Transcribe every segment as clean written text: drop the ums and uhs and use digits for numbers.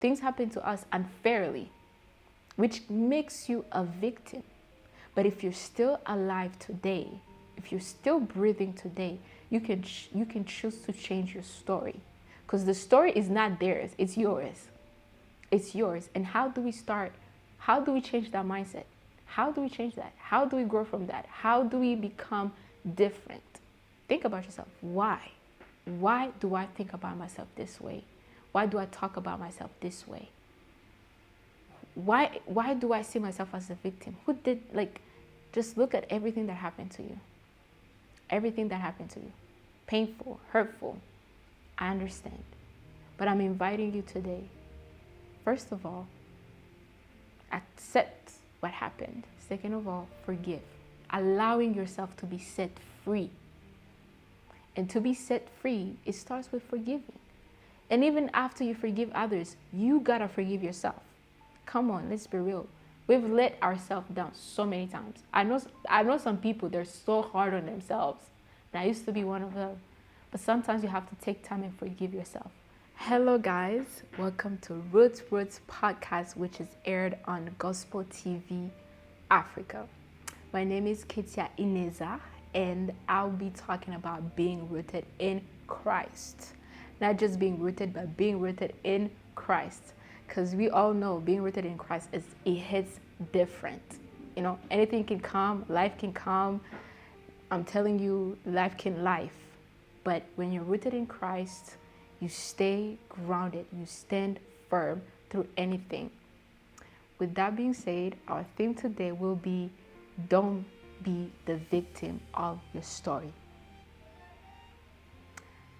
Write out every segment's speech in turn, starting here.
Things happen to us unfairly, which makes you a victim. But if you're still alive today, if you're still breathing today, you can choose to change your story, because the story is not theirs, it's yours. It's yours. And how do we start? How do we change that mindset? How do we change that? How do we grow from that? How do we become different? Think about yourself. Why? Why do I think about myself this way? Why do I talk about myself this way? Why do I see myself as a victim? Who did, just look at everything that happened to you. Everything that happened to you. Painful, hurtful. I understand. But I'm inviting you today. First of all, accept what happened. Second of all, forgive. Allowing yourself to be set free. And to be set free, it starts with forgiving. And even after you forgive others, you gotta forgive yourself. Come on, let's be real. We've let ourselves down so many times. I know some people, they're so hard on themselves. And I used to be one of them. But sometimes you have to take time and forgive yourself. Hello guys, welcome to Roots Podcast, which is aired on Gospel TV Africa. My name is Ketia Ineza, and I'll be talking about being rooted in Christ. Not just being rooted, but being rooted in Christ. Because we all know being rooted in Christ it hits different. You know, anything can come, life can come. I'm telling you, life can life. But when you're rooted in Christ, you stay grounded, you stand firm through anything. With that being said, our theme today will be, don't be the victim of your story.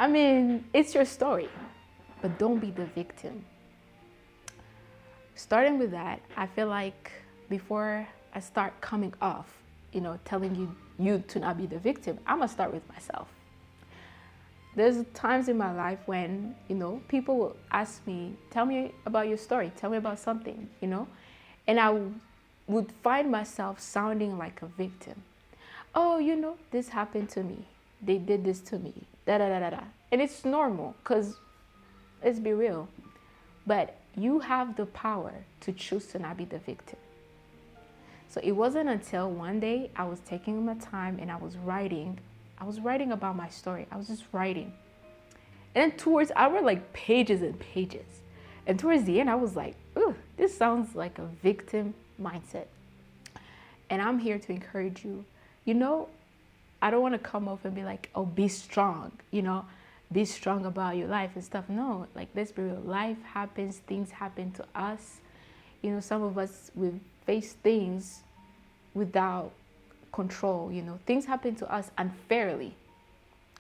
I mean, it's your story, but don't be the victim. Starting with that, I feel like before I start coming off, telling you to not be the victim, I'm gonna start with myself. There's times in my life when, people will ask me, tell me about your story, tell me about something, and I would find myself sounding like a victim. Oh, this happened to me. They did this to me. Da-da-da-da-da. And it's normal, because let's be real. But you have the power to choose to not be the victim. So it wasn't until one day I was taking my time and I was writing about my story. I was just writing. And then I read like pages and pages. And towards the end, I was like, ooh, this sounds like a victim mindset. And I'm here to encourage you. I don't want to come off and be like, oh, be strong, be strong about your life and stuff. No, let's be real. Life happens, things happen to us. Some of us, we face things without control, things happen to us unfairly,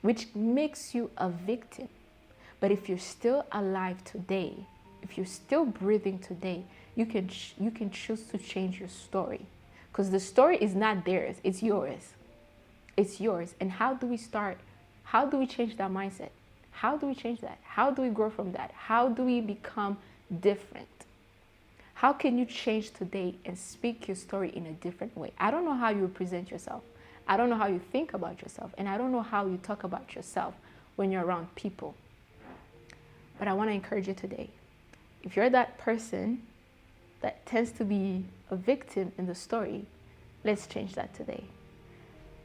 which makes you a victim. But if you're still alive today, if you're still breathing today, you can choose to change your story, because the story is not theirs, it's yours. It's yours. And how do we start? How do we change that mindset? How do we change that? How do we grow from that? How do we become different? How can you change today and speak your story in a different way? I don't know how you present yourself. I don't know how you think about yourself. And I don't know how you talk about yourself when you're around people. But I want to encourage you today. If you're that person that tends to be a victim in the story, let's change that today.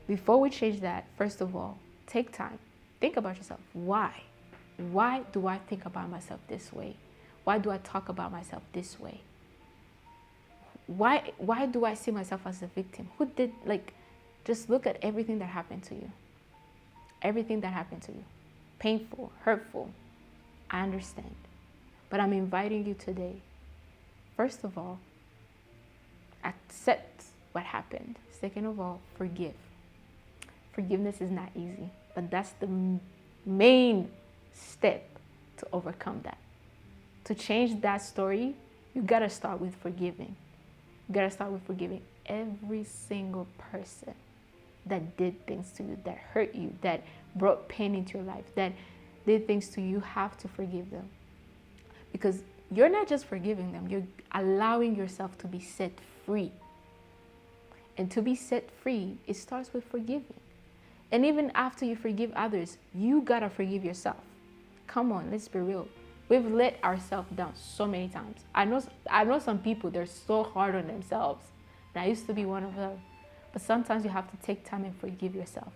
Before we change that, first of all, take time. Think about yourself. Why? Why do I think about myself this way? Why do I talk about myself this way? Why do I see myself as a victim? Who did, just look at everything that happened to you. Everything that happened to you. Painful, hurtful. I understand. But I'm inviting you today. First of all, accept what happened. Second of all, forgive. Forgiveness is not easy, but that's the main step to overcome that. To change that story, you gotta start with forgiving. You gotta start with forgiving every single person that did things to you, that hurt you, that brought pain into your life, that did things to you. You have to forgive them. Because you're not just forgiving them, you're allowing yourself to be set free. And to be set free, it starts with forgiving. And even after you forgive others, you gotta forgive yourself. Come on, let's be real. We've let ourselves down so many times. I know some people, they're so hard on themselves. And I used to be one of them. But sometimes you have to take time and forgive yourself.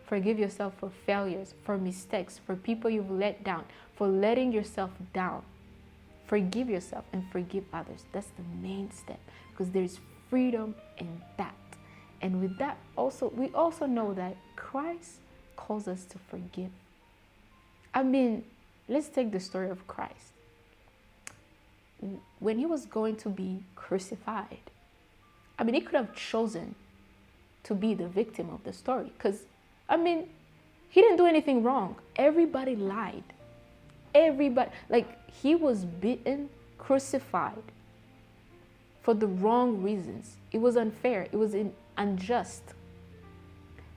Forgive yourself for failures, for mistakes, for people you've let down, for letting yourself down. Forgive yourself and forgive others. That's the main step, because there's freedom in that. And with that also, we also know that Christ calls us to forgive. I mean, let's take the story of Christ. When he was going to be crucified, I mean, he could have chosen to be the victim of the story, because, I mean, he didn't do anything wrong. Everybody lied. Everybody, like, he was beaten, crucified for the wrong reasons. It was unfair. It was unjust.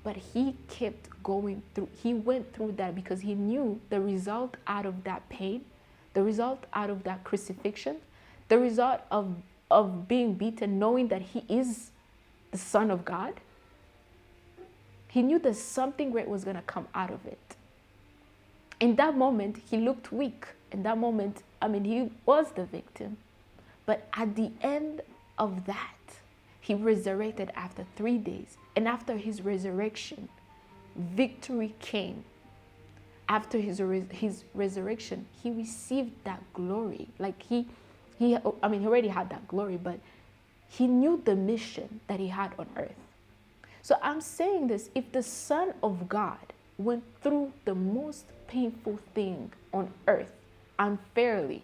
But he kept going through. He went through that because he knew the result out of that pain, the result out of that crucifixion, the result of being beaten, knowing that he is the Son of God. He knew that something great was going to come out of it. In that moment, he looked weak. In that moment, I mean, he was the victim. But at the end of that, he resurrected after 3 days. And after his resurrection, victory came. After his resurrection, he received that glory. Like he already had that glory, but he knew the mission that he had on earth. So I'm saying this, if the Son of God went through the most painful thing on earth unfairly,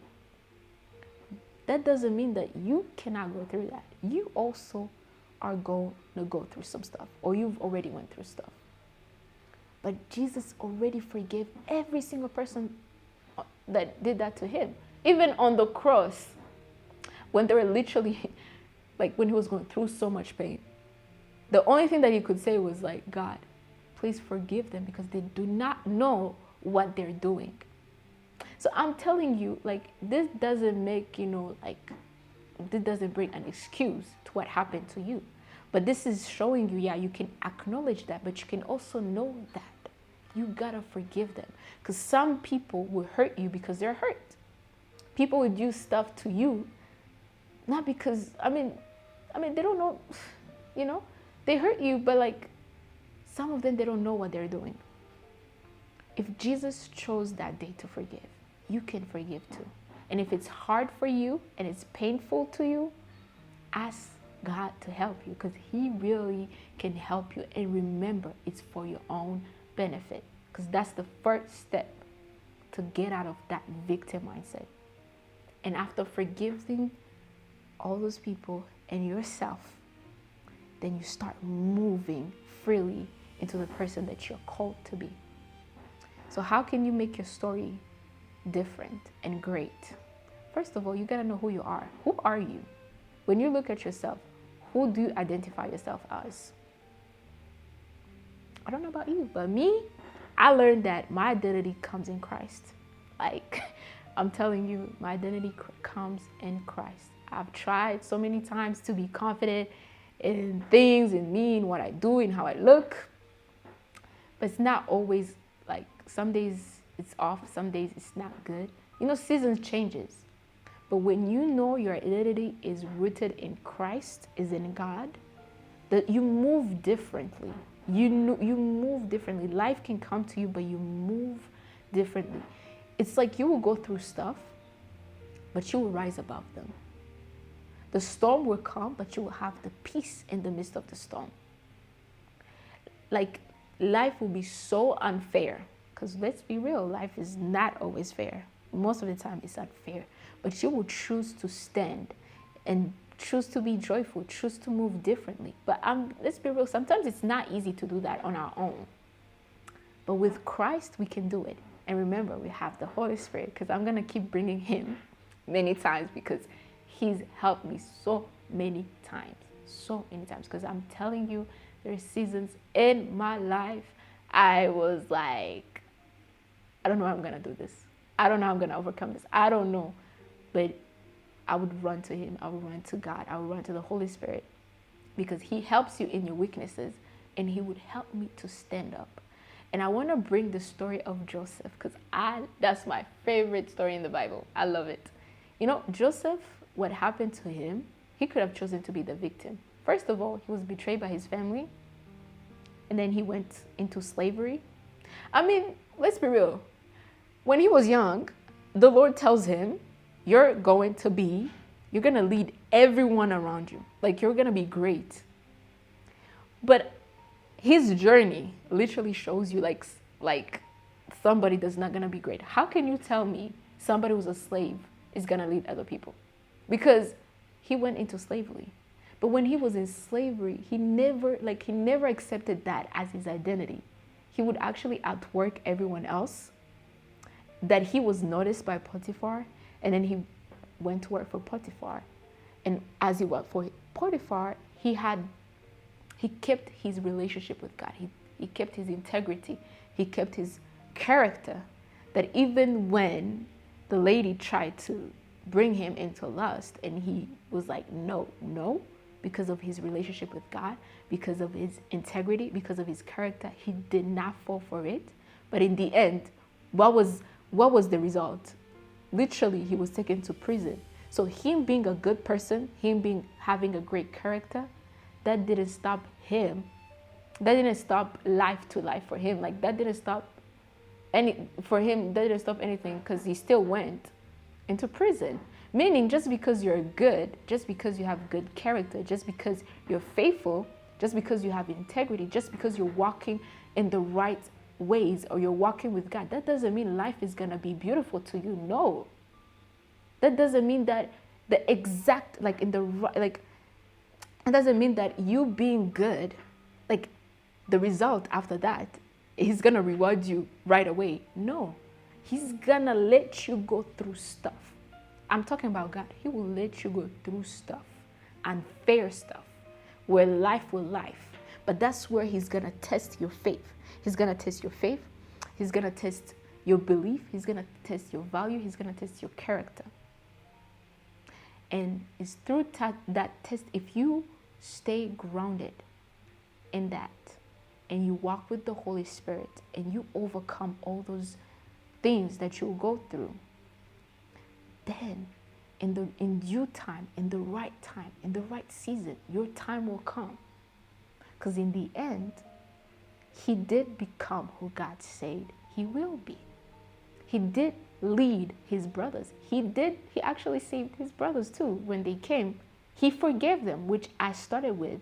that doesn't mean that you cannot go through that. You also are going to go through some stuff, or you've already went through stuff. But Jesus already forgave every single person that did that to him. Even on the cross, when they were literally, like when he was going through so much pain, the only thing that he could say was like, God, please forgive them because they do not know what they're doing. So I'm telling you, like, this doesn't make, this doesn't bring an excuse to what happened to you. But this is showing you, you can acknowledge that, but you can also know that you gotta forgive them. Because some people will hurt you because they're hurt. People would do stuff to you, not because, I mean, they don't know, they hurt you, but like, some of them, they don't know what they're doing. If Jesus chose that day to forgive, you can forgive too. And if it's hard for you and it's painful to you, ask God to help you, because he really can help you. And remember, it's for your own benefit, because that's the first step to get out of that victim mindset. And after forgiving all those people and yourself, then you start moving freely into the person that you're called to be. So how can you make your story different and great? First of all, you gotta know who you are. Who are you? When you look at yourself, who do you identify yourself as? I don't know about you, but me, I learned that my identity comes in Christ. Like, I'm telling you, my identity comes in Christ. I've tried so many times to be confident in things, in me, in what I do, in how I look. But it's not always like, some days it's off, some days it's not good. Seasons changes. But when you know your identity is rooted in Christ, is in God, that you move differently. You move differently. Life can come to you, but you move differently. It's like you will go through stuff, but you will rise above them. The storm will come, but you will have the peace in the midst of the storm. Like, life will be so unfair, because let's be real, life is not always fair. Most of the time it's unfair, but you will choose to stand and choose to be joyful, choose to move differently. But let's be real, sometimes it's not easy to do that on our own. But with Christ, we can do it. And remember, we have the Holy Spirit, because I'm going to keep bringing him many times, because he's helped me so many times, because I'm telling you, there's seasons in my life I was like, I don't know how I'm going to do this. I don't know how I'm going to overcome this. I don't know. But I would run to him. I would run to God. I would run to the Holy Spirit, because he helps you in your weaknesses, and he would help me to stand up. And I want to bring the story of Joseph because that's my favorite story in the Bible. I love it. You know, Joseph, what happened to him, he could have chosen to be the victim. First of all, he was betrayed by his family. And then he went into slavery. I mean, let's be real. When he was young, the Lord tells him, you're going to lead everyone around you. Like, you're going to be great. But his journey literally shows you like somebody that's not going to be great. How can you tell me somebody who's a slave is going to lead other people? Because he went into slavery. But when he was in slavery, he never accepted that as his identity. He would actually outwork everyone else. That he was noticed by Potiphar, and then he went to work for Potiphar. And as he worked for Potiphar, he kept his relationship with God. He kept his integrity. He kept his character. That even when the lady tried to bring him into lust, and he was like, no, because of his relationship with God, because of his integrity, because of his character, he did not fall for it. But in the end, what was the result? Literally, he was taken to prison. So him being a good person, having a great character, that didn't stop him. That didn't stop life to life for him. Like, that didn't stop anything, because he still went into prison. Meaning, just because you're good, just because you have good character, just because you're faithful, just because you have integrity, just because you're walking in the right ways or you're walking with God, that doesn't mean life is going to be beautiful to you. No. That doesn't mean that it doesn't mean that you being good, like the result after that, he's going to reward you right away. No. He's going to let you go through stuff. I'm talking about God. He will let you go through stuff, unfair stuff, where life will life. But that's where he's going to test your faith. He's going to test your faith. He's going to test your belief. He's going to test your value. He's going to test your character. And it's through that test, if you stay grounded in that and you walk with the Holy Spirit and you overcome all those things that you'll go through, then in due time, in the right season, your time will come. Because in the end, he did become who God said he will be. He did lead his brothers. He actually saved his brothers too. When they came, he forgave them, which I started with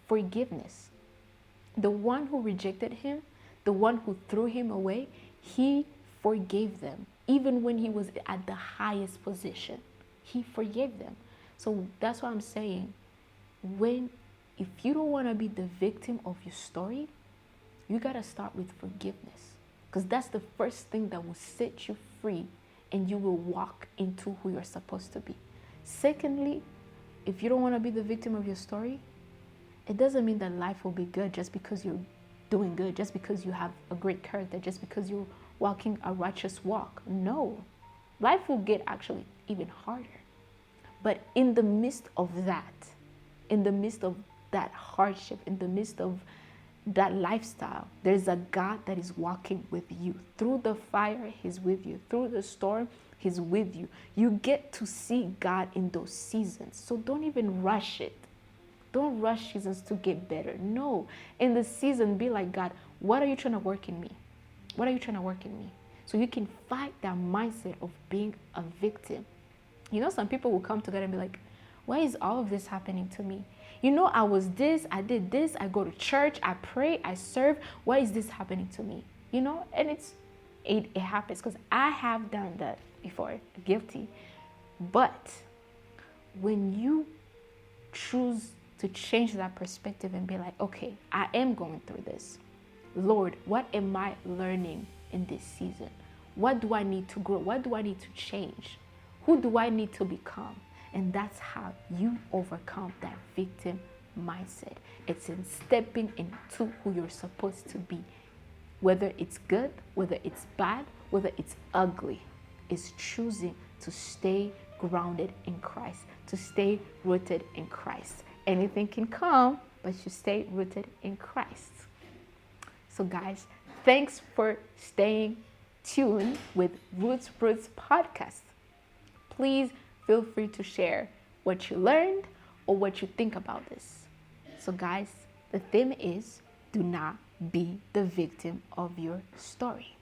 forgiveness. The one who rejected him, the one who threw him away, he forgave them. Even when he was at the highest position, he forgave them. So that's what I'm saying. If you don't want to be the victim of your story, you got to start with forgiveness. Because that's the first thing that will set you free and you will walk into who you're supposed to be. Secondly, if you don't want to be the victim of your story, it doesn't mean that life will be good just because you're doing good, just because you have a great character, just because you're walking a righteous walk. No, life will get actually even harder. But in the midst of that hardship, in the midst of that lifestyle, there's a God that is walking with you. Through the fire, he's with you. Through the storm, he's with you. You get to see God in those seasons. So don't even rush it. Don't rush seasons to get better. No. In the season, be like, God, what are you trying to work in me? What are you trying to work in me? So you can fight that mindset of being a victim. You know, some people will come to God and be like, why is all of this happening to me? You know, I was this, I did this, I go to church, I pray, I serve. Why is this happening to me? You know, and it happens because I have done that before, guilty. But when you choose to change that perspective and be like, okay, I am going through this. Lord, what am I learning in this season? What do I need to grow? What do I need to change? Who do I need to become? And that's how you overcome that victim mindset. It's in stepping into who you're supposed to be. Whether it's good, whether it's bad, whether it's ugly, it's choosing to stay grounded in Christ, to stay rooted in Christ. Anything can come, but you stay rooted in Christ. So guys, Thanks for staying tuned with Roots Podcast. Please feel free to share what you learned or what you think about this. So guys, the theme is do not be the victim of your story.